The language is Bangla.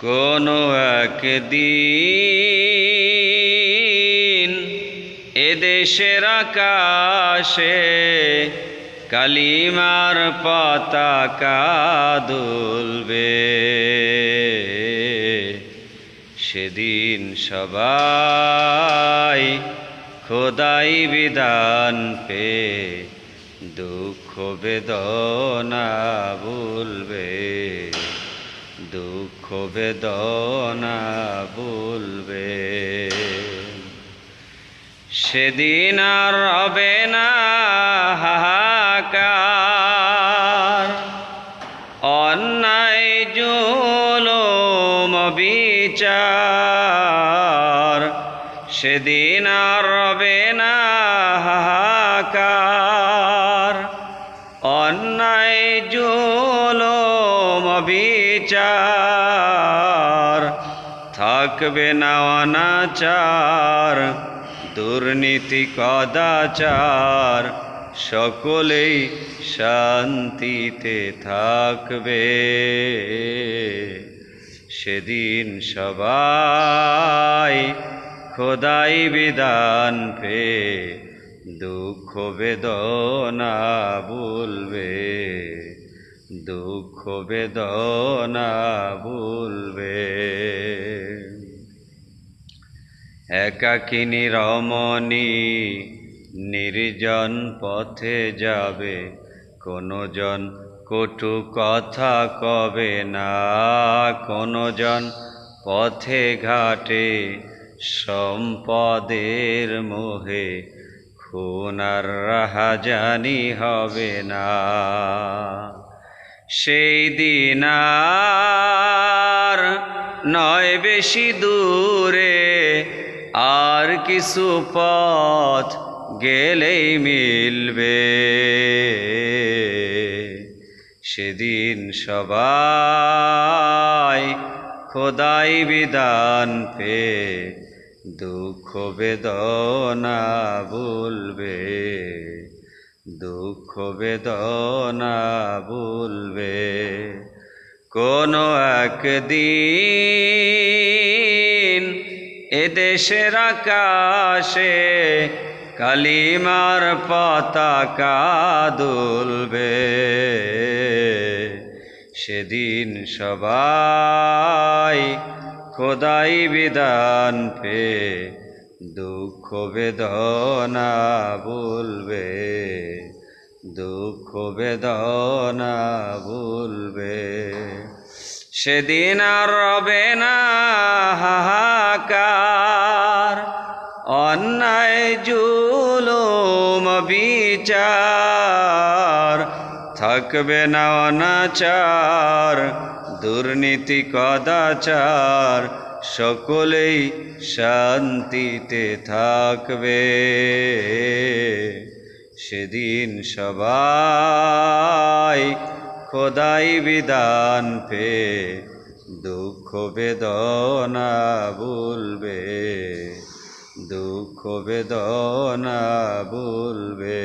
কোনো একদিন এদেশের আকাশে কালিমার পতাকা দুলবে। সেদিন সবাই খোদাই বিধান পেয়ে দুঃখ বেদনা ভুলবে, দুঃখ বেদনা ভুলবে। সেদিন আর হবে না হাহাকার, অন্যায় জুলুম বিচার। সেদিন আর হবে না হাহাকার, অন্যায় জুলুম বিচার। থাকবে না অনাচার, দুর্নীতি কদাচার। সকলেই শান্তিতে থাকবে। সেদিন সবাই খোদাই বিধান পেয়ে দুঃখ বেদনা ভুলবে, দুঃখ বেদনা ভুলবে। একাকিনী রমণী নির্জন পথে যাবে, কোনো জন কটু কথা কবে না। কোনো জন পথে ঘাটে সম্পদের মোহে খুন আর রাহাজানি হবে না। সেই দিন আর নয় বেশি দূরে, আর কিছু পথ গেলেই মিলবে। সেদিন সবাই খোদাই বিধান পেয়ে দুঃখ বেদনা ভুলবে, দুঃখ বেদনা ভুলবে। কোনো একদিন এদেশের আকাশে কালিমার পতাকা দুলবে। সেদিন সবাই খোদাই বিধান পেয়ে দুঃখ বেদনা ভুলবে, দুঃখ বেদনা ভুলবে। সেদিন আর রবে না হাহাকার, অন্যায় জুলুম বিচার। থাকবে না অনাচার, দুর্নীতি কদাচার। সকলেই শান্তিতে থাকবে। সেদিন সবাই খোদাই বিধান পেয়ে দুঃখ বেদনা ভুলবে, দুঃখ বেদনা ভুলবে।